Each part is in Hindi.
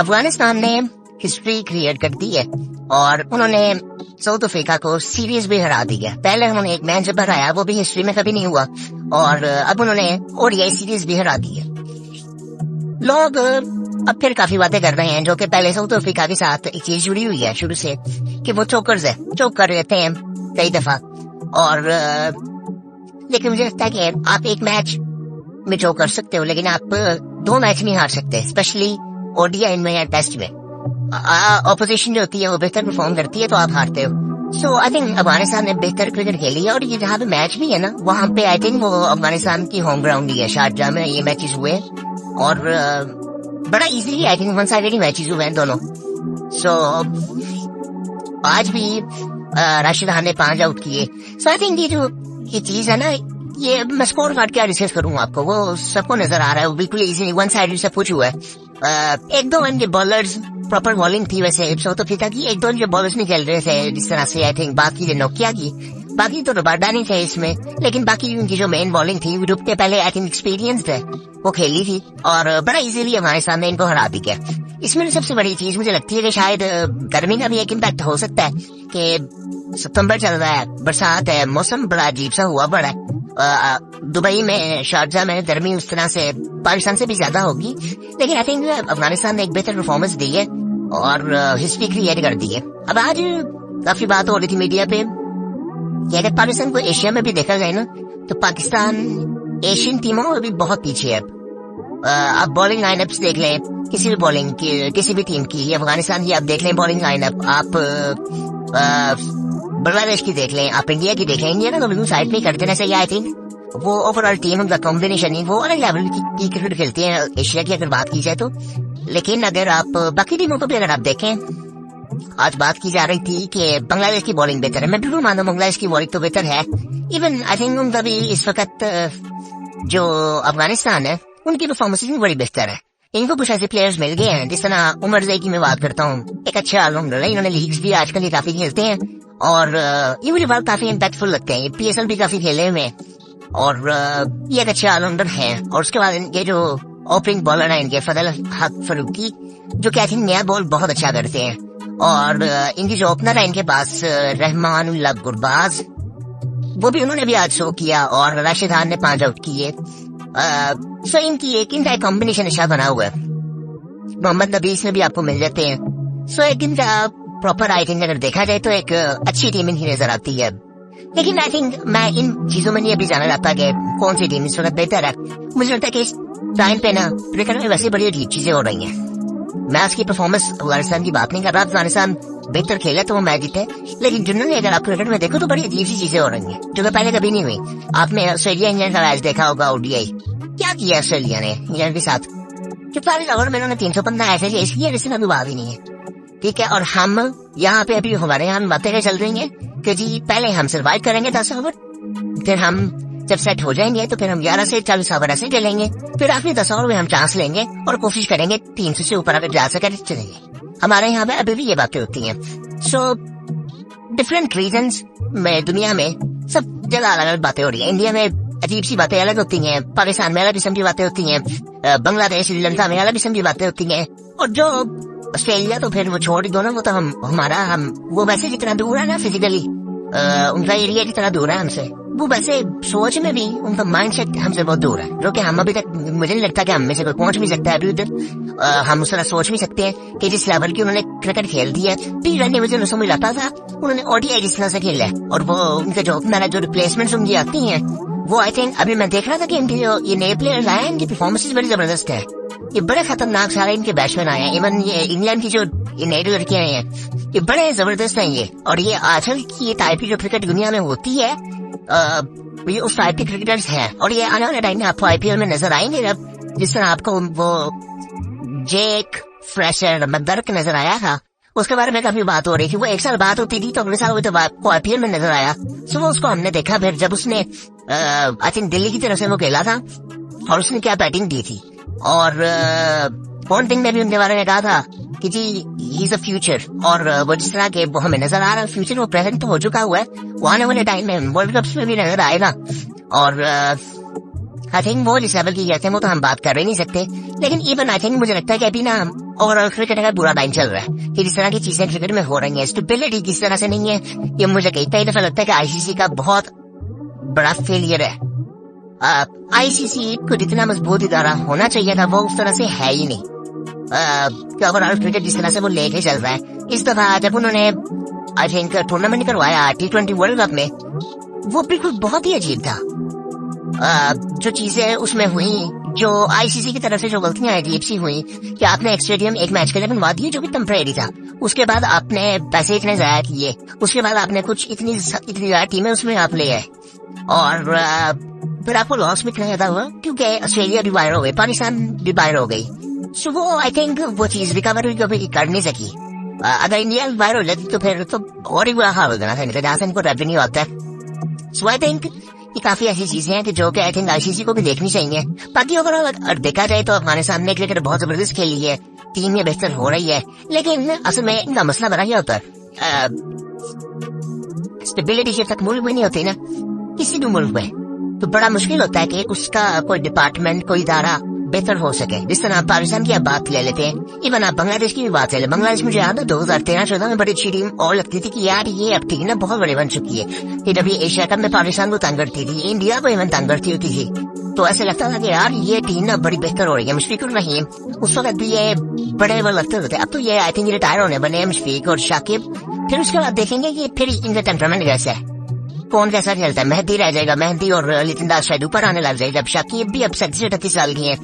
अफगानिस्तान ने हिस्ट्री क्रिएट कर दी है और उन्होंने साउथ अफ्रीका को सीरीज भी हरा दी है। पहले उन्होंने एक मैच जब हराया वो भी हिस्ट्री में कभी नहीं हुआ और अब उन्होंने ओडीआई सीरीज भी हरा दी है। लोग अब फिर काफी बातें कर रहे हैं जो कि पहले साउथ अफ्रीका के साथ एक चीज जुड़ी हुई है शुरू से कि वो चोकर्स है, चोक कर रहते हैं कई दफा और लेकिन मुझे लगता है कि आप एक मैच में चोक कर सकते हो लेकिन आप 2 मैच नहीं हार सकते, स्पेशली ओडीआई में या टेस्ट में। ऑपोजिशन जो होती है वो बेहतर परफॉर्म करती है तो आप हारते हो। सो आई थिंक अफगानिस्तान ने बेहतर क्रिकेट खेली है और ये जहाँ पे मैच भी है ना वहाँ पे आई थिंक वो अफगानिस्तान की होम ग्राउंड ही है, शारजाह में ये मैचेस हुए और बड़ा easily I think one sided he matches हुए हैं दोनों। सो आज भी राशिद खान ने 5 आउट किए। सो आई थिंक ये चीज है ना, ये मैं स्कोर कार्ड क्या डिस्कस करूंगा आपको, वो सबको नजर आ रहा है, वो बिल्कुल इजी वन साइड से कुछ हुआ है। एक दो इनके बॉलर्स प्रॉपर बॉलिंग थी वैसे साउथ अफ्रीका की, एक दो इनके बॉलर्स नहीं खेल रहे थे जिस तरह से आई थिंक बाकी ने नोकिया की, बाकी तो रबाडा नहीं थे इसमें, लेकिन बाकी उनकी जो मेन बॉलिंग थी ग्रुप के पहले आई थिंक एक्सपीरियंस्ड है वो खेली थी और बड़ा इजीली हमारे सामने इनको हरा भी गया। इसमें सबसे बड़ी चीज मुझे लगती है कि शायद गर्मी का भी एक इम्पैक्ट हो सकता है कि सितंबर चल रहा है, बरसात है, मौसम बड़ा अजीब सा हुआ पड़ा है। दुबई में, शारजाह में गर्मी उस तरह से पाकिस्तान से भी ज्यादा होगी, लेकिन आई थिंक अफगानिस्तान ने एक बेहतर परफॉर्मेंस दी है और हिस्ट्री क्रिएट कर दी है। अब आज काफी बात हो रही थी मीडिया पे कि अगर पाकिस्तान को एशिया में भी देखा जाए ना तो पाकिस्तान एशियन टीमों में भी बहुत पीछे है। आप बॉलिंग लाइनअप्स देख लें किसी भी बॉलिंग की, किसी भी टीम की, अफगानिस्तान की आप देख लें बॉलिंग लाइनअप, आप बांग्लादेश की देख लें, आप इंडिया की देख लें, इंडिया ना तो बिल्कुल साइड में करते ना सही। आई थिंक वो ओवरऑल टीम का कॉम्बिनेशन ही वो अलग लेवल की क्रिकेट खेलते हैं एशिया की अगर बात की जाए तो। लेकिन अगर आप बाकी टीमों को भी अगर आप देखें, आज बात की जा रही थी कि बांग्लादेश की बॉलिंग बेहतर है, मैं बिल्कुल मानता हूँ बांग्लादेश की बॉलिंग तो बेहतर है। इवन आई थिंक उनका भी इस वक्त जो अफगानिस्तान है उनकी परफॉर्मेंस भी बड़ी बेहतर है। इनको कुछ ऐसे प्लेयर्स मिल गए हैं जिस तरह उमर जई की मैं बात करता हूँ, एक अच्छा ऑलराउंडर है, इन्होंने लीग्स भी आजकल ये काफी खेलते हैं और ये मुझे बात काफी इम्पैक्टफुल लगते हैं, ये पीएसएल भी काफी खेले हुए हैं और ये एक अच्छे ऑलराउंडर हैं। और उसके बाद इनके जो ओपनिंग बॉलर है इनके फजल हक फरूकी जो कि आई थिंक नया बॉल बहुत अच्छा करते हैं और इनकी जो ओपनर है इनके पास रहमानुल्लाह गुरबाज, वो भी उन्होंने भी आज शो किया और राशिद खान ने 5 आउट किए। सो इनकी एक इनका कॉम्बिनेशन अच्छा बना हुआ है, मोहम्मद नबी इसमें भी आपको मिल जाते हैं। सो एक इनका प्रॉपर आई थिंक अगर देखा जाए तो एक अच्छी टीम इनकी नजर आती है। लेकिन आई थिंक मैं इन चीजों में नहीं अभी जाना चाहता कि कौन सी टीम इस वक्त बेहतर है। मुझे लगता है कि इस टाइम पे ना क्रिकेट में वैसे बड़ी अजीब चीजें हो रही हैं। मैं आज की परफॉर्मेंस अफगानिस्तान की बात नहीं कर रहा, अफगानिस्तान बेहतर खेला तो वो मैच जीते, लेकिन जनरली अगर आप क्रिकेट में देखो तो बड़ी अजीब सी चीजें हो रही हैं जो कि पहले कभी नहीं हुई। आपने ऑस्ट्रेलिया इंग्लैंड का मैच देखा होगा, ओडीआई क्या किया ऑस्ट्रेलिया ने इंग्लैंड के साथ, 44 ओवर में उन्होंने 315 ऐसे इसलिए जिससे अभी बात ही नहीं है, ठीक है। और हम यहाँ पे अभी हमारे यहाँ बातें क्या चल रही हैं कि जी पहले हम सर्वाइव करेंगे 10 ओवर, फिर हम जब सेट हो जाएंगे तो फिर हम 11 से 40 ओवर ऐसे खेलेंगे, फिर आखिरी 10 ओवर में हम चांस लेंगे और कोशिश करेंगे 300 से ऊपर अगर जा सके चलेंगे। हमारे यहाँ पे अभी भी ये बातें होती हैं। सो डिफरेंट रीजंस में दुनिया में सब जगह अलग अलग बातें हो रही है। इंडिया में अजीब सी बातें अलग होती हैं, पाकिस्तान में अलग किस्म की बातें होती हैं, बांग्लादेश श्रीलंका में अलग किस्म की बातें होती हैं और जो ऑस्ट्रेलिया तो फिर वो छोड़ दो ना, वो तो हम वो वैसे जितना दूर है ना फिजिकली, उनका एरिया जितना दूर है हमसे, वो वैसे सोच में भी उनका माइंडसेट हमसे बहुत दूर है, जो कि हम अभी तक मुझे नहीं लगता कि हम में से कोई पहुंच भी सकता है अभी उधर। हम उस तरह सोच भी सकते हैं कि जिस लेवल की उन्होंने क्रिकेट खेल दी है, फिर रहने वजह से मुझे लगता था उन्होंने ओडीआई जिस तरह से खेला है और वो उनके जो जो रिप्लेसमेंट उनकी आती है वो आई थिंक अभी मैं देख रहा था कि इनके जो ये नए प्लेयर्स आए हैं इनकी परफॉर्मेंस बड़ी जबरदस्त है, ये बड़े खतरनाक सारे इनके बैट्समैन आए हैं। इवन ये इंग्लैंड की जो ये नई लड़कियां हैं ये बड़े जबरदस्त हैं ये, और ये आजकल की ये टाइप की जो क्रिकेट दुनिया में होती है ये उस टाइप के क्रिकेटर्स हैं और ये आने वाले टाइम में आपको आईपीएल में नजर आएंगे। जब जिस तरह आपको वो जेक फ्रेशर मदर्क नजर आया था, उसके बारे में काफी बात हो रही थी, वो 1 साल बात होती थी तो अगले साल तो आपको आईपीएल में नजर आया। सो उसको हमने देखा फिर जब उसने आई थिंक दिल्ली की तरफ से वो खेला था और उसने क्या बैटिंग दी थी और पॉन्टिंग ने भी उनके बारे में कहा था कि जी ही इज अ फ्यूचर, और वो जिस तरह के वो हमें नजर आ रहा है फ्यूचर वो प्रेजेंट तो हो चुका हुआ है, वो आने वाले टाइम में वर्ल्ड कप्स में भी नजर आएगा। और आई थिंक वो जिस लेवल की कहते हैं वो तो हम बात कर ही नहीं सकते, लेकिन इवन आई थिंक मुझे लगता है कि अभी ना ओवरऑल क्रिकेट का बुरा टाइम चल रहा है कि जिस तरह की चीजें क्रिकेट में हो रही है, स्टेबिलिटी किस तरह से नहीं है, ये मुझे कई दफा लगता है कि आईसीसी का बहुत बड़ा फेलियर है। आईसीसी को जितना मजबूत इदारा होना चाहिए था वो उस तरह से है ही नहीं। ओवरऑल क्रिकेट जिस तरह से वो लेके चल रहा है, इस दफा जब उन्होंने आई थिंक टूर्नामेंट करवाया T20 वर्ल्ड कप में, वो बिल्कुल बहुत ही अजीब था। जो चीजें उसमें हुई, जो आईसीसी की तरफ से जो गलतियां अजीब सी हुई कि आपने एक स्टेडियम एक मैच के लिए बनवा दिए जो कि टेम्परेरी था, उसके बाद आपने पैसे इतने जाया किए, उसके बाद आपने कुछ इतनी ज्यादा टीमें उसमें आप ले आए, और फिर आपको लॉस भी इतना ज्यादा हुआ क्योंकि ऑस्ट्रेलिया भी बाहर हो गई, पाकिस्तान भी बाहर हो गई। सो वो आई थिंक वो चीज रिकवर कभी कर नहीं सकी। अगर इंडिया बाहर हो जाती तो फिर तो और ही बुरा हाल हो जाना था, जहाँ से इनको रेवेन्यू आता है। सो आई थिंक ये काफी ऐसी चीजें हैं कि जो कि आई थिंक आईसीसी को भी देखनी चाहिए। बाकी ओवरऑल देखा जाए तो अफगानिस्तान ने क्रिकेट बहुत जबरदस्त खेली है, टीम ये बेहतर हो रही है, लेकिन असल में इनका मसला बड़ा क्या होता है, स्टेबिलिटी जब तक मुल्क में नहीं होती ना किसी भी मुल्क में, तो बड़ा मुश्किल होता है कि उसका कोई डिपार्टमेंट कोई इदारा बेहतर हो सके। जिस तरह आप पाकिस्तान की आप बात ले लेते हैं, इवन आप बांग्लादेश की भी बात ले लें। बांग्लादेश मुझे याद है 2013-14 में बड़ी अच्छी टीम और लगती थी कि यार ये अब टीम ना बहुत बड़ी बन चुकी है, कि जब ये एशिया कप में पाकिस्तान को तंग करती थी, इंडिया को इवन तंग करती होती थी, तो ऐसे लगता था कि यार ये टीम ना बड़ी बेहतर हो रही है। मुशफिकुर रहीम उस वक्त भी ये बड़े वो लगते होते, अब तो ये आई थिंक रिटायर होने बने मुशफिक और शाकिब। फिर उसके बाद देखेंगे कि फिर इनका टेम्परामेंट कैसा है, कौन कैसा खेलता है। मेहदी रह जाएगा, मेहदी और लितिनदास शायद ऊपर आने लग जाएगा। जब शाकिब भी अब 37-38 साल की है,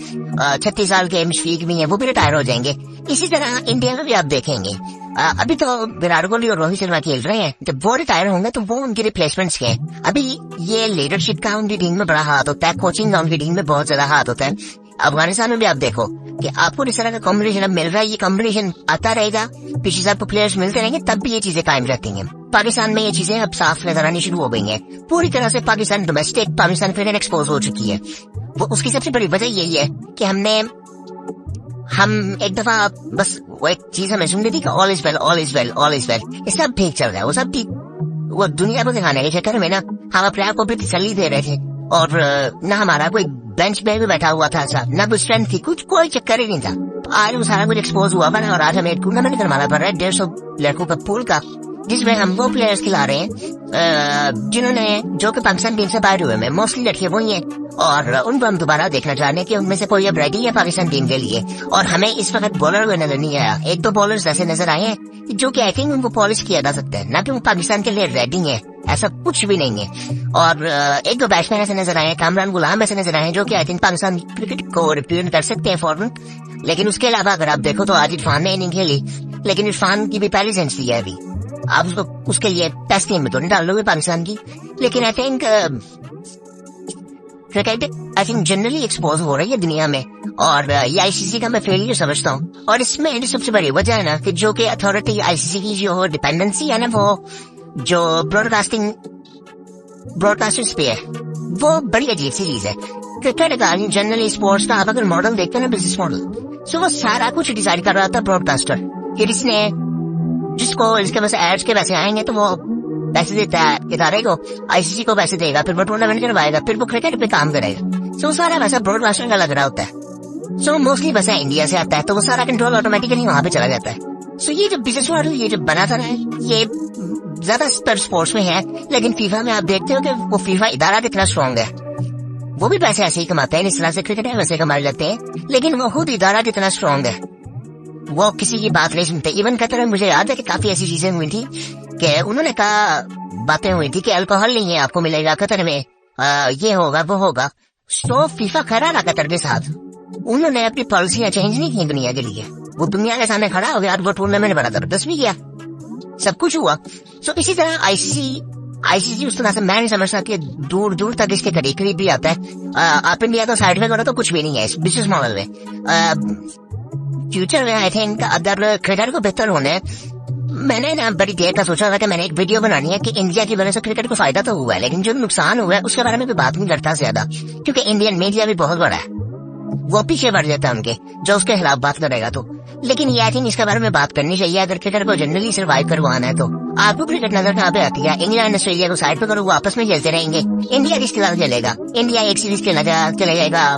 36 साल के मुशफिक भी हैं, वो भी रिटायर हो जाएंगे। इसी तरह इंडिया में भी आप देखेंगे अभी तो विराट कोहली और रोहित शर्मा खेल रहे हैं, जब वो रिटायर होंगे तो वो उनके रिप्लेसमेंट्स के हैं। अभी ये लीडरशिप का उनकी टीम में बड़ा हाथ होता है, कोचिंग का उनकी टीम में बहुत ज्यादा हाथ होता है। अफगानिस्तान में भी आप देखो कि आपको इस तरह का कॉम्बिनेशन अब मिल रहा है, ये कॉम्बिनेशन आता रहेगा, पीछे से आपको प्लेयर्स मिलते रहेंगे, तब भी ये चीजें कायम रहती हैं। पाकिस्तान में ये चीजें अब साफ नजर आनी शुरू हो गई हैं। पूरी तरह से Pakistan domestic, Pakistan cricket expose हो चुकी है। वो उसकी सबसे बड़ी वजह यही है कि हम एक दफा बस वो एक चीज हमें सुन ली थी कि all is well, all is well, all is well. ये सब ठीक चल रहा है, वो सब ठीक, वो दुनिया को दिखाने के चक्कर में ना हम अपने आप को भी तसल्ली दे रहे थे, और ना हमारा कोई बेंच पे भी बैठा हुआ था ऐसा, ना कोई स्ट्रेंथ थी, कुछ कोई चक्कर ही नहीं था। आज वो सारा कुछ एक्सपोज हुआ बना, और आज हमें टूर्नामेंट करवाना पड़ रहा है 150 लड़कों का पूल का, जिसमें हम वो प्लेयर्स खिला रहे हैं जिन्होंने जो कि पाकिस्तान टीम से बाहर हुए में मोस्टली लड़के वही हैं, और उनको हम दोबारा देखना चाह रहे हैं कि उनमें से कोई अब रेडी है पाकिस्तान टीम के लिए। और हमें इस वक्त बॉलर हुए नजर नहीं आया, एक दो बॉलर्स ऐसे नजर आए हैं जो कि आई थिंक उनको पॉलिश किया जा सकता है, ना कि वो पाकिस्तान के लिए रेडी है, ऐसा कुछ भी नहीं है। और एक दो बैट्समैन ऐसे नजर आए हैं, कामरान गुलाम ऐसे नजर आए हैं जो कि आई थिंक पाकिस्तान क्रिकेट को रिप्रेजेंट कर सकते हैं फॉरन। लेकिन उसके अलावा अगर आप देखो तो आज इरफान ने इनिंग खेली, लेकिन इरफान की भी पहली सेंचुरी है अभी, आप उसको उसके लिए टेस्ट टीम में तो नहीं डाल लोगे पाकिस्तान की। लेकिन I think cricket I think generally expose हो रही है दुनिया में, और ये आईसीसी का मैं फेलियर समझता हूँ। और इसमें सबसे बड़ी वजह है ना कि जो कि अथॉरिटी आईसीसी की जो डिपेंडेंसी है ना, वो जो ब्रॉडकास्टर्स पे है, वो बड़ी अजीब सी चीज है। क्रिकेट का जनरली स्पोर्ट्स का आप अगर मॉडल देखते हैं ना, बिजनेस मॉडल, तो वो सारा कुछ डिसाइड कर रहा था ब्रॉडकास्टर, कि जिसको इसके वैसे एड्स के वैसे आएंगे तो वो पैसे देता है इदारे को, आईसीसी को पैसे देगा, फिर वो टूर्नामेंट करवाएगा, फिर वो क्रिकेट पे काम करेगा। सो सारा वैसा ब्रॉडकास्टर का लग रहा होता है। सो मोस्टली वैसा इंडिया से आता है, तो वो सारा कंट्रोल ऑटोमेटिकली वहां पे चला जाता है। सो ये जो बिजनेस मॉडल ये जो बना था ना, ये ज्यादा स्पोर्ट्स में है, लेकिन फीफा में आप देखते हो कि वो फीफा इदारा कितना स्ट्रॉन्ग है, वो भी पैसे ऐसे ही कमाते हैं, इस तरह से क्रिकेट है वैसे कमा लेते हैं, लेकिन वो खुद इदारा कितना स्ट्रॉन्ग है, वो किसी की बात नहीं सुनते। इवन कतर में मुझे याद है कि काफी ऐसी चीजें हुई थी कि उन्होंने कहा, बातें हुई थी कि अल्कोहल नहीं है आपको मिलेगा कतर में, ये होगा वो होगा। तो फीफा खड़ा रहा कतर के साथ, उन्होंने अपनी पॉलिसियां चेंज नहीं की दुनिया के लिए, वो दुनिया के सामने खड़ा हो गया, वो टूर्नामेंट बड़ा जबरदस्त भी किया, सब कुछ हुआ। सो इसी तरह आईसीसी उस तरह से मैं नहीं समझता कि दूर दूर तक इसके करीब भी आता है। आप इंडिया तो साइड में करो तो कुछ भी नहीं है इस बिजनेस मॉडल में। फ्यूचर में आई थिंक अगर क्रिकेट को बेहतर होने, मैंने ना बड़ी देर का सोचा था कि मैंने एक वीडियो बनानी है कि इंडिया की वजह से क्रिकेट को फायदा तो हुआ है, लेकिन जो नुकसान हुआ है उसके बारे में भी बात नहीं करता ज्यादा, क्योंकि इंडियन मीडिया भी बहुत बड़ा है, वो पीछे बढ़ जाता है उनके, जो उसके खिलाफ बात करेगा तो। लेकिन ये आई थिंक इसके बारे में बात करनी चाहिए अगर क्रिकेट को जनरली सर्वाइव करवाना है। तो आपको क्रिकेट नजर कहाँ पे आती है? इंग्लैंड ऑस्ट्रेलिया को साइड पे करो, वो आपस में खेलते रहेंगे, इंडिया किसके साथ खेलेगा? इंडिया एक सीरीज खेलना चले जाएगा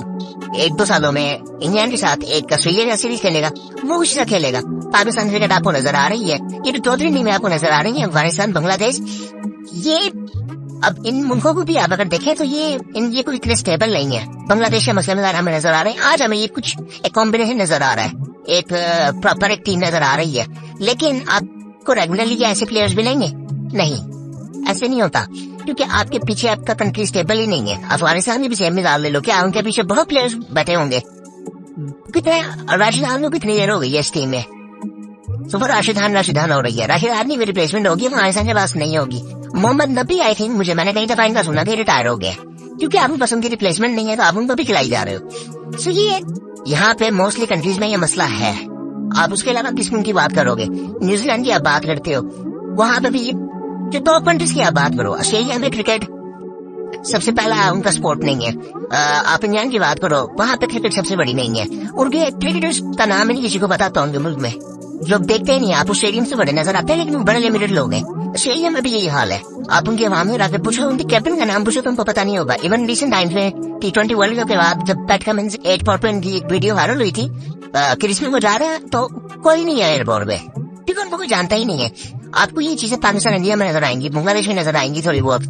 1-2 सालों में इंग्लैंड के साथ एक ऑस्ट्रेलिया का सीरीज खेलेगा, वो उसी तरह खेलेगा। पाकिस्तान क्रिकेट आपको नजर आ रही है, ये तो 2-3 टीमें आपको नजर आ रही है, अफगानिस्तान, बांग्लादेश। ये अब इन मुल्कों को भी आप अगर देखें तो ये कोई इतने स्टेबल नहीं है। बांग्लादेश के मसले हमें नजर आ रहे हैं, आज हमें ये कुछ एक कॉम्बिनेशन नजर आ रहा है, एक प्रॉपर एक टीम नजर आ रही है। लेकिन आपको रेगुलरली ऐसे प्लेयर्स मिलेंगे? नहीं, ऐसे नहीं होता, क्योंकि आपके पीछे आपका कंट्री स्टेबल ही नहीं है। अफगानिस्तान की भी सेम मिसाल ले लो, क्या उनके पीछे बहुत प्लेयर्स बैठे होंगे? कितने राशिद खान को कितनी देर हो गई है इस टीम में? सुपर राशिद खान हो रही है, राशिद खान की रिप्लेसमेंट होगी, अफगानिस्तान के पास नहीं होगी। मोहम्मद नबी आई थिंक मैंने कहीं दफा इनका सुना कि रिटायर हो गया, क्योंकि आपको पसंद की रिप्लेसमेंट नहीं है तो आप उनको भी खिलाई जा रहे हो। सो ये यहाँ पे मोस्टली कंट्रीज में ये मसला है। आप उसके अलावा किस की बात करोगे? न्यूजीलैंड की आप बात करते हो, वहां पे भी जो टॉप कंट्रीज की आप बात करो, ऑस्ट्रेलिया में क्रिकेट सबसे पहला उनका स्पोर्ट नहीं है। आप इंग्लैंड की बात करो, वहां पे क्रिकेट सबसे बड़ी नहीं है। उनके क्रिकेटर्स का नाम नहीं किसी को पता था उनके मुल्क में, लोग देखते ही नहीं। आप उस स्टेडियम से बड़े नजर आते हैं, लेकिन वो बड़े लिमिटेड लोग हैं। ऑस्ट्रेलिया में भी यही हाल है। आप उनके अवाम में आकर पूछो, उनके कैप्टन का नाम पूछो तो उनको पता नहीं होगा। इवन रिसेंट टाइम्स में T20 वर्ल्ड कप के बाद जब पैट कमिंस 8 पर की एक वीडियो वायरल हुई थी कि इसमें वो जा रहा है, तो कोई नहीं है एयरपोर्ट पे, क्योंकि उनको कोई जानता ही नहीं है। आपको ये चीजें पाकिस्तान, इंडिया में नजर आएंगी, बांग्लादेश में नजर आएंगी थोड़ी बहुत,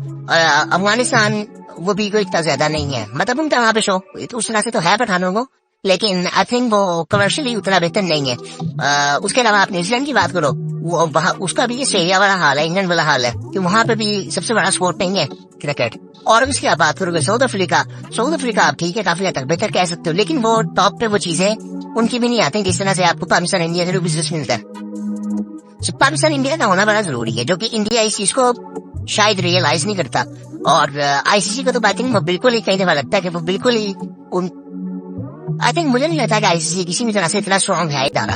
अफगानिस्तान वो भी कोई इतना ज्यादा नहीं है। मतलब उनका वहाँ पे शो उस तरह से तो है पठानों को, लेकिन आई थिंक वो कमर्शियली उतना बेहतर नहीं है। उसके अलावा आप न्यूजीलैंड की बात करो, वो वहाँ उसका भी ऑस्ट्रेलिया वाला हाल है, इंग्लैंड वाला हाल है, कि वहाँ पे भी सबसे बड़ा स्पोर्ट नहीं है क्रिकेट। और उसकी आप बात करोगे साउथ अफ्रीका आप ठीक है, काफी हद तक बेहतर कह सकते हो, लेकिन वो टॉप पे वो चीजें उनकी भी नहीं आती जिस तरह से आपको पाकिस्तान इंडिया से बिजनेस मिलता है। पाकिस्तान इंडिया का होना बड़ा जरूरी है, जो कि इंडिया इस चीज को शायद रियलाइज नहीं करता। और आईसीसी को तो आई थिंक वो बिल्कुल ही कई दफा लगता है कि वो बिल्कुल ही आई थिंक मुझे नहीं लगता कि आईसीसी किसी भी तरह से इतना स्ट्रॉन्ग है इदारा।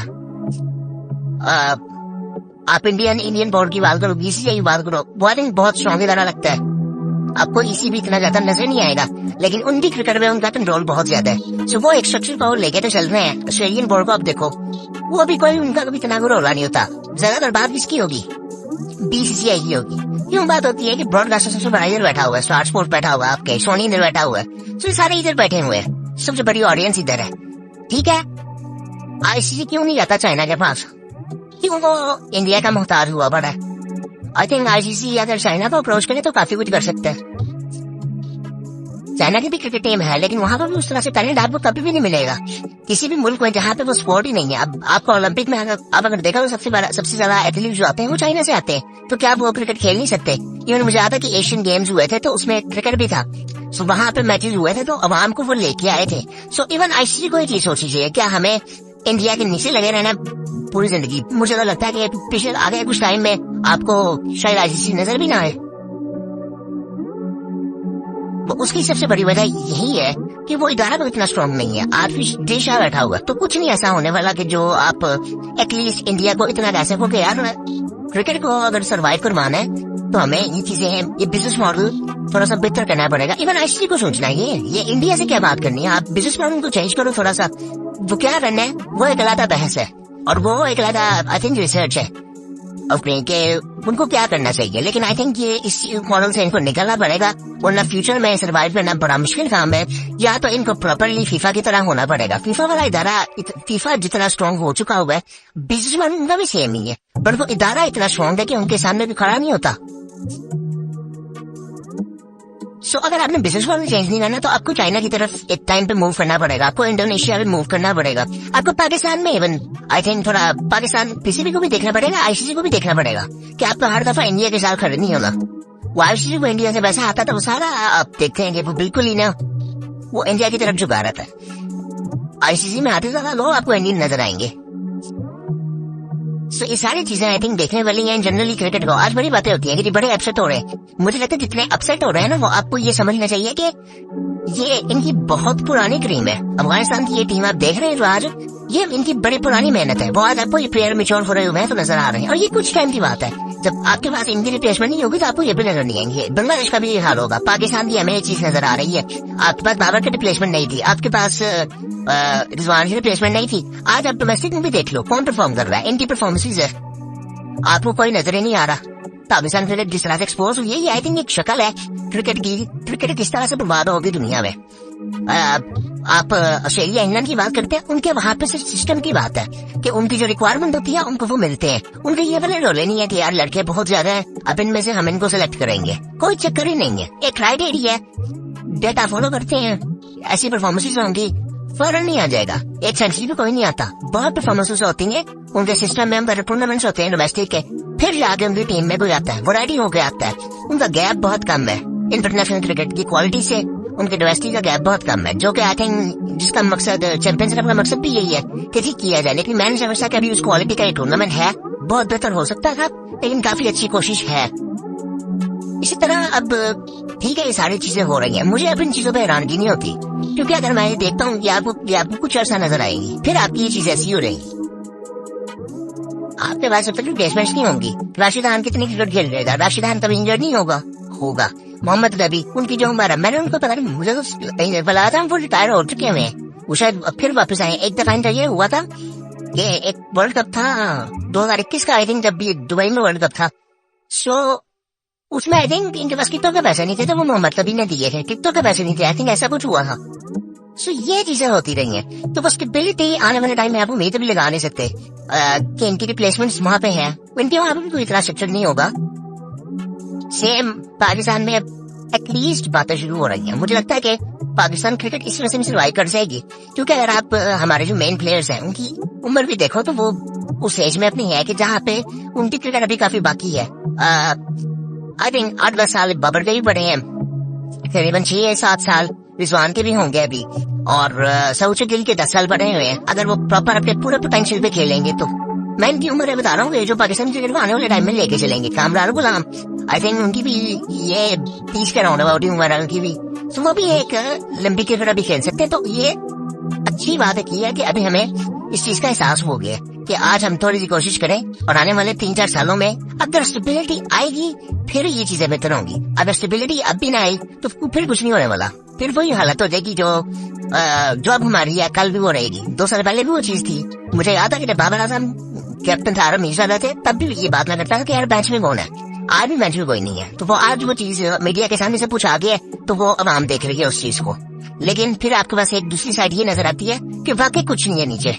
आप इंडियन बोर्ड की बात करो, बीसीसीआई की बात करो, वो आई थिंक बहुत स्ट्रॉन्ग इदारा लगता है। आपको इसी भी इतना ज्यादा नजर नहीं आएगा, लेकिन उनकी क्रिकेट में उनका कंट्रोल बहुत ज्यादा है। सो वो एक स्ट्रक्चर पावर लेके तो चल रहे हैं। ऑस्ट्रेलियन बोर्ड को आप देखो, वो भी कोई उनका कभी इतना रोल नहीं होता। ज्यादातर बात किसकी होगी? बीसीसीआई की होगी। क्यों बात होती है कि ब्रॉडकास्टर सबसे बड़ा इधर बैठा हुआ है, स्टार स्पोर्ट्स बैठा हुआ है, आपके सोनी इधर बैठा हुआ है, तो सारे इधर बैठे हुए हैं, सबसे बड़ी ऑडियंस इधर है। ठीक है, आईसीसी क्यों नहीं जाता चाइना के पास? क्यों वो इंडिया का मुख्तार हुआ पड़ा है? आई थिंक आईसीसी अगर चाइना को अप्रोच करे तो काफी कुछ कर सकते हैं। चाइना की भी क्रिकेट टीम है, लेकिन वहां पर भी उस तरह से टैलेंट आपको कभी भी नहीं मिलेगा किसी भी मुल्क में जहाँ पे वो स्पोर्ट ही नहीं है। अब आपको ओलंपिक में आप अगर देखा तो सबसे ज्यादा एथलीट जो आते हैं वो चाइना से आते हैं, तो क्या वो क्रिकेट खेल नहीं सकते? इवन मुझे याद है कि एशियन गेम्स हुए थे तो उसमें क्रिकेट भी था, सो वहां पे मैचेस हुए थे तो अवाम को वो लेके आए थे। सो इवन आईसीसी को एक चीज सोचनी चाहिए, क्या हमें इंडिया के नीचे लगे रहना पूरी जिंदगी? मुझे तो लगता है कि पिछले आगे कुछ टाइम में आपको शायद आईसीसी नजर भी ना आए। उसकी सबसे बड़ी वजह यही है कि वो इदारा तो इतना स्ट्रांग नहीं है। आर्टिफिश देश बैठा हुआ, तो कुछ नहीं ऐसा होने वाला कि जो आप एटलीस्ट इंडिया को इतना कह सको कि यार क्रिकेट को अगर सर्वाइव करवाना है तो हमें ये चीजें हैं, ये बिजनेस मॉडल थोड़ा सा बेहतर करना पड़ेगा। इवन आईसीसी को सोचना है ये इंडिया से क्या बात करनी है, आप बिजनेस मॉडल को चेंज करो थोड़ा सा। वो क्या करना है, वो एक अलग बहस है और वो एक अलग आई थिंक रिसर्च है अपने के उनको क्या करना चाहिए। लेकिन आई थिंक ये इस मॉडल से इनको निकलना पड़ेगा, वरना फ्यूचर में सर्वाइव करना बड़ा मुश्किल काम है। या तो इनको प्रॉपरली फीफा की तरह होना पड़ेगा। फीफा वाला इदारा, फीफा जितना स्ट्रांग हो चुका हुआ है, बिजनेसमैन उनका भी सेम ही है, पर वो इदारा इतना स्ट्रांग है कि उनके सामने भी खड़ा नहीं होता। सो अगर आपने बिजनेस मॉडल चेंज नहीं करना तो आपको चाइना की तरफ एक टाइम पे मूव करना पड़ेगा, आपको इंडोनेशिया में मूव करना पड़ेगा, आपको पाकिस्तान में इवन आई थिंक थोड़ा पाकिस्तान पीसीबी को भी देखना पड़ेगा, आईसीसी को भी देखना पड़ेगा कि आपको हर दफा इंडिया के साथ खड़े नहीं होना। वो आईसीसी को इंडिया से वैसा आता था, वो सारा आप देखते हैं कि वो बिल्कुल ही ना वो इंडिया की तरफ झुका रहा था। आईसीसी में आते ज्यादा लोग आपको इंडियन नजर आएंगे। सो ये सारी चीजें आई थिंक देखने वाली हैं जनरली क्रिकेट को। आज बड़ी बातें होती हैं कि बड़े अपसेट हो रहे हैं, मुझे लगता है जितने अपसेट हो रहे हैं ना, वो आपको ये समझना चाहिए कि ये इनकी बहुत पुरानी ड्रीम है। अफगानिस्तान की ये टीम आप देख रहे हैं जो आज, ये इनकी बड़ी पुरानी मेहनत है। वो आज आपको ये प्लेयर मैच्योर हो रहे हुए हैं तो नजर आ रहे हैं, और ये कुछ टाइम की बात है। जब आपके पास इनकी रिप्लेसमेंट नहीं होगी तो आपको ये भी नजर नहीं आएंगे। बांग्लादेश का भी ये हाल होगा, पाकिस्तान की हमें ये चीज नजर आ रही है। आपके पास बाबर की रिप्लेसमेंट नहीं थी, आपके पास रिजवान की रिप्लेसमेंट नहीं थी। आज आप डोमेस्टिक में भी देख लो कौन परफॉर्म कर रहा है, इनकी परफॉर्मेंसेज है, आपको कोई नजर ही नहीं आ रहा। पाकिस्तान क्रिकेट जिस तरह से एक्सपोज हुई है, ये आई थिंक एक शक्ल है क्रिकेट की। क्रिकेट किस तरह से बर्बाद होगी दुनिया में। आप ऑस्ट्रेलिया इंग्लैंड की बात करते हैं, उनके वहाँ पे सिर्फ सिस्टम की बात है कि उनकी जो रिक्वायरमेंट होती है उनको वो मिलते हैं। उनके ये वाले रोले नहीं है कि यार लड़के बहुत ज्यादा है, अब इनमें से हम इनको सिलेक्ट करेंगे, कोई चक्कर ही नहीं है। एक क्राइटेरिया है, डेटा फॉलो करते हैं, ऐसी परफॉर्मेंसेज होंगी, फर्क नहीं आ जाएगा। एक सेंचुरी भी कोई नहीं आता, बहुत परफॉर्मेंसेज होती है, उनके सिस्टम में अंदर टूर्नामेंट्स होते हैं डोमेस्टिक के, फिर जाके उनकी टीम में कोई आता है, वैरायटी हो गया आता है। उनका गैप बहुत कम है इंटरनेशनल क्रिकेट की क्वालिटी से, उनके डोमेस्टिक का गैप बहुत कम है, जो कि आई थिंक जिसका मकसद चैंपियनशिप का मकसद भी यही है कि ठीक किया जाए। लेकिन मैंने समझा कि अभी उस क्वालिटी का टूर्नामेंट है, बहुत बेहतर हो सकता था, लेकिन काफी अच्छी कोशिश है। इसी तरह अब ठीक है, ये सारी चीजें हो रही हैं, मुझे अब इन चीजों पर हैरानगी नहीं होती, क्योंकि अगर मैं देखता हूँ कि आपको कुछ अर्सा नजर आएगी, फिर आपकी ये चीज ऐसी हो रही, आपके पास अब तक प्लेसमेंट्स नहीं होंगी। राशिद खान कितनी क्रिकेट खेल रहेगा, राशिद खान कभी इंजर्ड नहीं होगा। मोहम्मद नबी, उनकी जो उम्र है, मैंने उनको पता नहीं, मुझे तो बताया था वो रिटायर हो चुके हुए हैं, वो शायद फिर वापस आए। एक दफा ये हुआ था कि एक वर्ल्ड कप था 2021 का आई थिंक, जब भी दुबई में वर्ल्ड कप था, सो उसमें आई थिंक इनके पास टिकटों के पैसे नहीं थे, तो वो मोहम्मद नबी ने दिए थे, टिकटों के पैसे नहीं थे, आई थिंक ऐसा कुछ हुआ था। सो ये चीजें होती रही हैं, तो बस स्टेबिलिटी आने वाले टाइम में आप उम्मीद भी लगा नहीं सकते कि इनकी रिप्लेसमेंट्स वहाँ पे हैं, इनके वहाँ पे भी कोई इतना स्ट्रक्चर नहीं होगा। सेम पाकिस्तान में एटलीस्ट बातें शुरू हो रही हैं, मुझे लगता है कि पाकिस्तान क्रिकेट इस वजह से सर्वाइव कर जाएगी, क्योंकि अगर आप हमारे जो मेन प्लेयर्स हैं उनकी उम्र भी देखो तो वो उस एज में अपनी है कि जहाँ पे उनकी क्रिकेट अभी काफी बाकी है। आई थिंक 8-10 साल बाबर के भी बड़े हैं, करीबन 6-7 साल रिजवान के भी होंगे अभी, और सऊद गिल के 10 साल बड़े हुए हैं। अगर वो प्रॉपर अपने पूरे पोटेंशियल पे खेलेंगे तो मैं इनकी उम्र बता रहा हूँ, जो पाकिस्तान क्रिकेट को आने वाले टाइम में लेके चलेंगे। कामरान गुलाम आई थिंक उनकी भी ये 30 के राउंड अबाउट उम्र है उनकी भी, तो वो भी एक लंबी क्रिकेट अभी खेल सकते हैं। तो ये अच्छी बात है कि अभी हमें इस चीज का एहसास हो गया कि आज हम थोड़ी सी कोशिश करें, और आने वाले 3-4 सालों में अगर स्टेबिलिटी आएगी फिर ये चीजें बेहतर होंगी। अगर स्टेबिलिटी अब भी ना आई तो फिर कुछ नहीं होने वाला, फिर वही हालत हो जाएगी जो अब हमारी है, कल भी वो रहेगी। 2 साल पहले भी वो चीज थी, मुझे याद है कि जब बाबर आजम कैप्टन था, मीर थे, तब भी ये बात लगता था कि यार बेंच में कौन है, आज भी बेंच में कोई नहीं है। तो वो आज वो चीज मीडिया के सामने से पूछा गया, तो वो आवाम देख रही है उस चीज को। लेकिन फिर आपके पास एक दूसरी साइड ये नजर आती है कि वाकई कुछ नहीं है नीचे।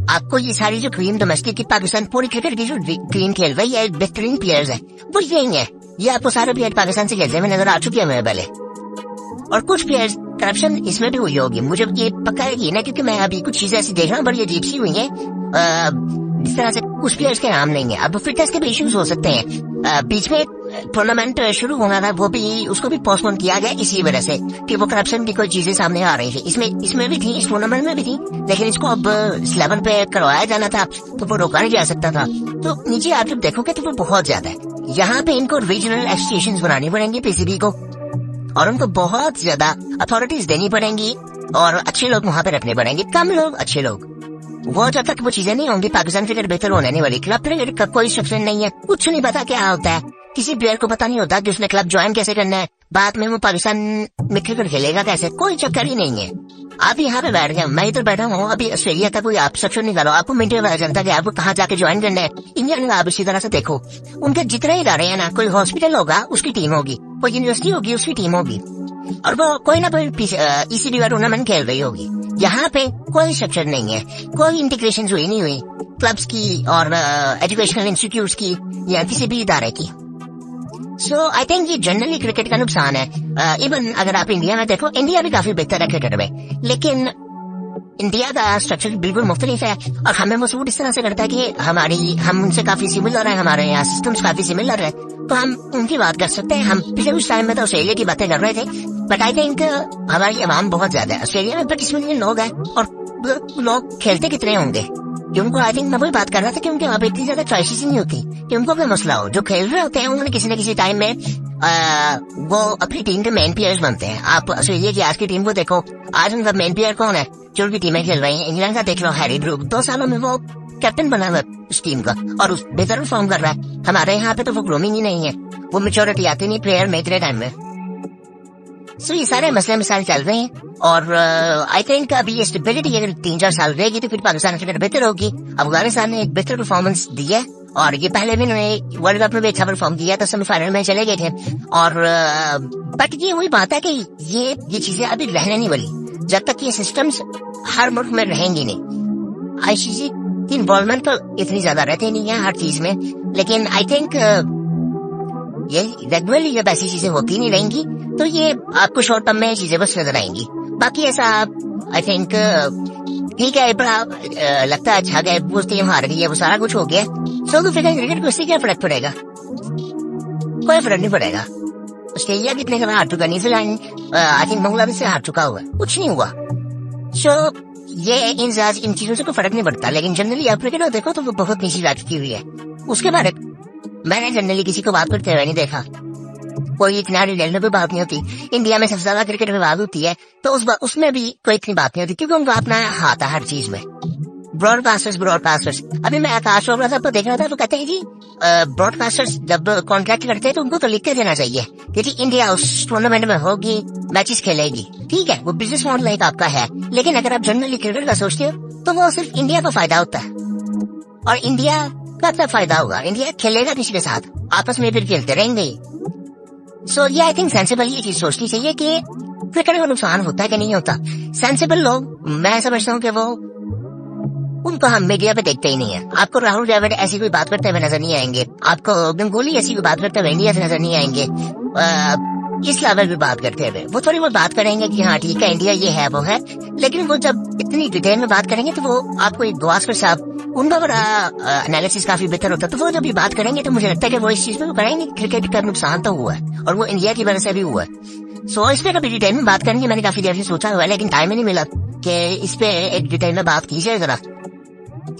आपको ये सारी जो क्रीम डोमेस्टिक की पाकिस्तान पूरी क्रिकेट की जो क्रीम खेल रही है, बेहतरीन प्लेयर्स है, वो यही है। ये आपको सारे प्लेयर पाकिस्तान से खेलते हुए नजर आ चुके हैं मेरे पहले, और कुछ प्लेयर्स करप्शन इसमें भी हुई होगी, मुझे ये पक्का है ना, क्योंकि मैं अभी कुछ चीजें ऐसी देख रहा हूँ बड़ी अजीब सी हुई है। जिस तरह से कुछ प्लेयर्स के नाम नहीं है, अब फिटनेस के भी इश्यूज हो सकते हैं। बीच में टूर्नामेंट शुरू होना था, वो भी उसको भी पोस्टपोन किया गया इसी वजह से कि वो करप्शन की कोई चीजें सामने आ रही थी। इसमें भी थी, इस टूर्नामेंट में भी थी, लेकिन इसको अब इस लेवल पे करवाया जाना था तो वो रोका नहीं जा सकता था। तो नीचे आप जब देखोगे तो वो बहुत ज्यादा है। यहाँ पे इनको रीजनल एसोसिएशन बनानी पड़ेंगी पीसीबी को, और उनको बहुत ज्यादा अथॉरिटीज देनी पड़ेंगी, और अच्छे लोग वहाँ पे रखने पड़ेंगे, कम लोग अच्छे लोग। वो जब तक वो चीजें नहीं होंगी पाकिस्तान क्रिकेट बेहतर होने नहीं वाली। क्लब क्रिकेट का कोई स्ट्रक्चर नहीं है, कुछ नहीं पता क्या होता है, किसी प्लेयर को पता नहीं होता कि उसने क्लब ज्वाइन कैसे करना है, बाद में वो पाकिस्तान में क्रिकेट खेलेगा कैसे, कोई चक्कर ही नहीं है। आप यहाँ पे बैठ गए, मैं इधर बैठा हूँ, अभी ऑस्ट्रेलिया का कोई आप स्ट्रक्चर निकालो, आपको मिनट पता चलता है कि आपको कहाँ जाके ज्वाइन करना है। इंडिया में आप इसी तरह से देखो, उनके जितने इदारे हैं ना, कोई हॉस्पिटल होगा उसकी टीम होगी, कोई यूनिवर्सिटी होगी उसकी टीम होगी, और वो कोई ना कोई ECB का टूर्नामेंट खेल रही होगी। यहाँ पे कोई स्ट्रक्चर नहीं है, कोई इंटीग्रेशन हुई नहीं हुई क्लब्स की और एजुकेशनल इंस्टीट्यूट्स की या किसी भी इदारे की। सो आई थिंक ये जनरली क्रिकेट का नुकसान है। इवन अगर आप इंडिया में देखो, इंडिया भी काफी बेहतर है क्रिकेट में, लेकिन इंडिया का स्ट्रक्चर बिल्कुल मुख्तलिफ है, और हमें मसूद इस तरह से करता है कि हम उनसे काफी सिमिलर है, हमारे यहाँ सिस्टम्स काफी सिमिलर है, तो हम उनकी बात कर सकते हैं। हम पिछले कुछ टाइम में तो ऑस्ट्रेलिया की बातें कर रहे थे, बट आई थिंक हमारी आवाम बहुत ज्यादा है। ऑस्ट्रेलिया में 25 मिलियन लोग हैं, और लोग खेलते कितने होंगे कि उनको, आई थिंक मैं वही बात कर रहा था कि उनके वहाँ पे इतनी ज्यादा चॉइसेस ही नहीं होती कि उनको कोई मसला हो। जो खेल रहे होते हैं उन्होंने किसी न किसी टाइम में वो अपनी टीम के मेन प्लेयर्स बनते हैं। आप ऑस्ट्रेलिया की आज की टीम को देखो, आज उनका मेन प्लेयर कौन है, जो भी टीमें खेल रही हैं। इंग्लैंड का देख लो, हैरी ब्रूक 2 सालों में वो कैप्टन बना हुआ उस टीम का, और उस बेहतर परफॉर्म कर रहा है। हमारे यहाँ पे तो वो ग्रूमिंग ही नहीं है, वो मेच्योरिटी आती नहीं प्लेयर में इतने टाइम में। सो ये सारे मसले मिसाल चल रहे हैं, और आई थिंक अभी ये स्टेबिलिटी अगर 3-4 साल रहेगी तो फिर पाकिस्तान क्रिकेट बेहतर होगी। अफगानिस्तान ने एक बेहतर परफॉर्मेंस दी है, और ये पहले भी उन्होंने वर्ल्ड कप में भी अच्छा परफॉर्म किया, तो सेमीफाइनल में चले गए थे। और बट ये वही बात है कि ये चीजें अभी रहने नहीं वाली। जब तक ये सिस्टम्स हर मुल्क में रहेंगी नहीं। आईसीसी की इन्वॉल्वमेंट तो इतनी ज्यादा रहती नहीं है हर चीज में, लेकिन आई थिंक ये रेगुलरली जब ऐसी चीजें होती नहीं रहेंगी तो ये आपको शॉर्ट टर्म में चीजें बस नजर आएंगी। बाकी ऐसा आई थिंक ठीक है, बड़ा लगता है अच्छा गया, वो टीम हार गई है, वो सारा कुछ हो गया। साउथ अफ्रीका क्रिकेट को उससे क्या फर्क पड़ेगा? कोई फर्क नहीं पड़ेगा। ऑस्ट्रेलिया कितने का हार चुका, न्यूजीलैंड आई थिंक बांग्लादेश से हार चुका हुआ, कुछ नहीं हुआ। सो ये इन चीजों से कोई फर्क नहीं पड़ता। लेकिन जनरली आप क्रिकेट देखो तो वो बहुत नीची बात की हुई है। उसके बारे मैंने जनरली किसी को बात करते हुए नहीं देखा, कोई इतना डिटेल में भी बात नहीं होती। इंडिया में सबसे ज्यादा क्रिकेट में बात होती है तो उसमें भी कोई इतनी बात नहीं होती, क्योंकि उनका अपना हाथ है हर चीज में। ब्रॉडकास्टर्स अभी मैं आकाश चोपड़ा साहब को देख रहा था तो कहते हैं जी ब्रॉडकास्टर्स जब कॉन्ट्रैक्ट करते हैं तो उनको तो लिख के देना चाहिए कि जी इंडिया उस टूर्नामेंट में होगी, मैचेस खेलेगी, ठीक है, वो बिजनेस मॉडल एक आपका है। लेकिन अगर आप जनरली क्रिकेट का सोचते हो तो वो सिर्फ इंडिया का फायदा होता है, और इंडिया का अपना फायदा होगा। इंडिया खेलेगा किसी के साथ, आपस में फिर खेलते रहेंगे। सो ये आई थिंक सेंसिबल ये चीज सोचनी चाहिए कि क्रिकेट का नुकसान होता है कि नहीं होता। सेंसिबल लोग मैं समझता हूँ कि वो उनको हम मीडिया पे देखते ही नहीं है। आपको राहुल द्रविड़ ऐसी कोई बात करते हुए नजर नहीं आएंगे, आपको गंगोली ऐसी कोई बात करते हुए इंडिया से नजर नहीं आएंगे। इस लेवल पे बात करते हुए वो थोड़ी बहुत बात करेंगे कि हाँ ठीक है इंडिया ये है वो है, लेकिन वो जब इतनी डिटेल में बात करेंगे तो वो आपको एक गवास्कर साहब उनका बड़ा एनालिसिस काफी बेहतर होता है। तो वो जब भी बात करेंगे तो मुझे लगता है कि वो इस चीज में करेंगे क्रिकेट का नुकसान तो हुआ है और वो इंडिया की वजह से भी हुआ है। सो इस पे कभी डिटेल में बात करेंगे, मैंने काफी देर से सोचा हुआ है, लेकिन टाइम ही नहीं मिला कि इस पे एक डिटेल में बात की जाए जरा।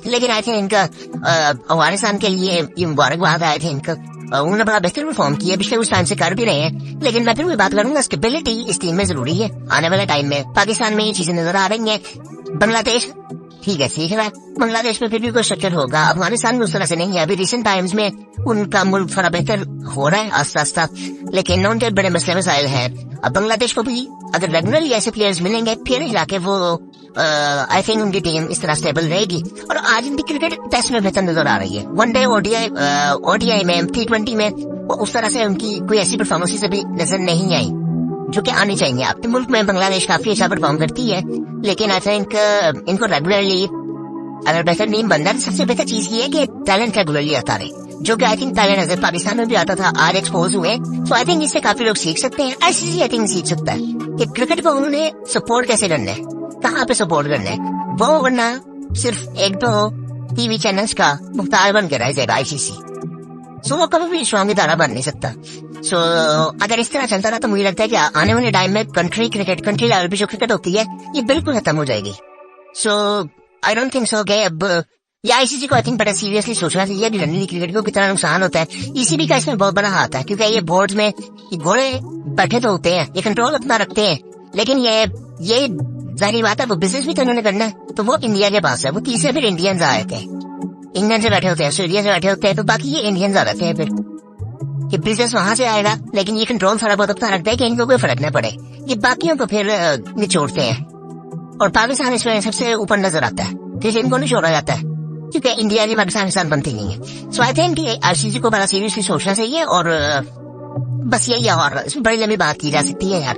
लेकिन आई थिंक इनका अफगानिस्तान के लिए ये मुबारकबाद आए थे इनका, उन्होंने बड़ा बेहतर परफॉर्म किया, पिछले कुछ टाइम से कर भी रहे हैं। लेकिन मैं फिर भी बात करूंगा, स्टेबिलिटी इस टीम में जरूरी है। आने वाले टाइम में पाकिस्तान में ये चीजें नजर आ रही हैं, बांग्लादेश ठीक है सीख रहा है, बांग्लादेश में फिर भी कोई स्ट्रक्चर होगा, अफगानिस्तान में उस तरह से नहीं है। अभी रिसेंट टाइम्स में उनका मुल्क थोड़ा बेहतर हो रहा है आस्ता आस्ता, लेकिन उनके बड़े मसले मसाइल हैं। अब बांग्लादेश को भी अगर रेगुलरली ऐसे प्लेयर्स मिलेंगे फिर जाके वो आई थिंक उनकी टीम इस तरह स्टेबल रहेगी। और आज इनकी क्रिकेट टेस्ट में बेहतर नजर आ रही है। वनडे ओडीआई में T20 में उस तरह से उनकी कोई ऐसी परफॉर्मेंस अभी नजर नहीं आई जो कि आनी चाहिए। आपके मुल्क में बांग्लादेश काफी अच्छा परफॉर्म करती है, लेकिन आई थिंक इनको रेगुलरली अगर बेहतर टीम बनना है तो सबसे बेहतर चीज ये है कि टैलेंट रेगुलरली आता रहे, जो कि आई थिंक टैलेंट नजर पाकिस्तान में भी आता था, आज एक्सपोज हुए। तो आई थिंक इससे काफी लोग सीख सकते हैं। आईसीसी आई थिंक सीख सकता है कि क्रिकेट को उन्होंने सपोर्ट कैसे करना है, कहाँ पे सपोर्ट करना है। वो वरना सिर्फ एक दो टीवी चैनल्स का मुख्तार बन के रह जाएगा आईसीसी। सो वो कभी भी स्ट्रॉन्ग इदारा बन नहीं सकता। सो अगर इस तरह चलता रहा तो मुझे लगता है कि आने वाले टाइम में कंट्री लेवल पे जो क्रिकेट होती है ये बिल्कुल खत्म हो जाएगी। सो आई डोंट थिंक सो कि अब या आईसीसी को आई थिंक बड़ा सीरियसली सोचना चाहिए कि रणनीति क्रिकेट को कितना नुकसान होता है। ईसीबी का इसमें बहुत बड़ा हाथ है, क्योंकि ये बोर्ड में ये घोड़े बैठे तो होते हैं, ये कंट्रोल अपना रखते हैं, लेकिन ये जाहिर बात है वो बिजनेस भी तो उन्होंने करना है। तो वो इंडिया के पास है, वो तीसरे फिर इंडियंस आए थे, इंग्लैंड से बैठे होते हैं, ऑस्ट्रेलिया से बैठे होते हैं, तो बाकी ये इंडियंस आ जाते हैं। फिर ये बिजनेस वहां से आएगा, लेकिन ये कंट्रोल थोड़ा बहुत अपना रखता है कि इनको कोई फर्क न पड़े, ये बाकियों को फिर निचोड़ते हैं। और पाकिस्तान इसमें सबसे ऊपर नजर आता है, फिर इनको निचोड़ा जाता है, क्योंकि इंडिया की पाकिस्तान के साथ बनती नहीं है। सो आई थिंक आईसीसी को बड़ा सीरियसली सोचना चाहिए। और बस यही है, और इसमें बड़ी लंबी बात की जा सकती है यार,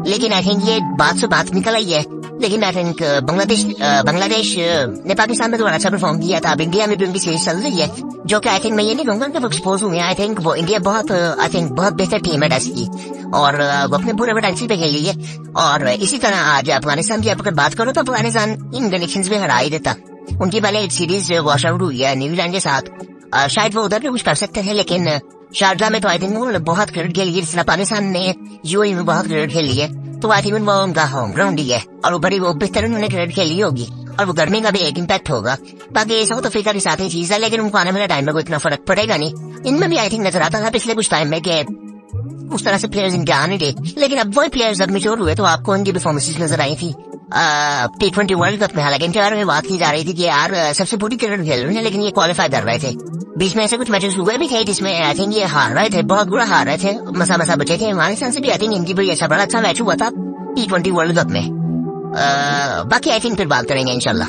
लेकिन आई थिंक ये बात से बात निकल आई है। लेकिन आई थिंक बांग्लादेश ने पाकिस्तान में तो अच्छा परफॉर्म किया था। अब इंडिया में भी उनकी सीरीज चल रही है, जो कि आई थिंक मैं ये नहीं कहूंगा कि वो एक्सपोज हुए। आई थिंक वो इंडिया बहुत बेहतर टीम है टेस्ट की, और वो अपने पूरे पोटेंशियल पे खेली है। और इसी तरह आज अफगानिस्तान की अगर बात करो तो अफगानिस्तान इन कंडीशंस में हरा ही देता। उनकी पहले एक सीरीज वॉश आउट हुई है न्यूजीलैंड के साथ, शायद वो उधर भी कुछ कर सकते थे, लेकिन शारजा में तो आई थिंक उन्होंने बहुत क्रिकेट खेली है, जिसने पाकिस्तान ने यूएई में बहुत क्रिकेट खेली है। तो आई थिंक वो उनका होम ग्राउंड ही है, और वो बेहतर उन्होंने क्रिकेट खेली होगी, और वो गर्मी का भी एक इम्पैक्ट होगा। बाकी साउथ अफ्रीका के साथ ही चीज है, लेकिन उनको आने वाले टाइम में कोई इतना फर्क पड़ेगा नहीं। इनमें भी आई थिंक नजर आता था पिछले कुछ टाइम में कि उस तरह से प्लेयर्स इनके आने थे, लेकिन अब वही प्लेयर्स जब मेच्योर हुए तो आपको इनकी परफॉर्मेंसेस नजर आई थी। T20 वर्ल्ड कप में हालांकि इनके बारे में बात की जा रही थी कि यार सबसे बुरी क्रिकेट खेल रहे हैं, लेकिन ये क्वालिफाई कर रहे थे। बीच में ऐसे कुछ मैचेस हुए भी थे जिसमें आई थिंक ये हार रहे थे, बहुत बुरा हार रहे थे, मसा बचे थे। अफगानिस्तान से भी आई थिंक इनकी भी ऐसा बड़ा अच्छा मैच हुआ था T20 वर्ल्ड कप में। बाकी आई थिंक फिर बात करेंगे इंशाल्लाह।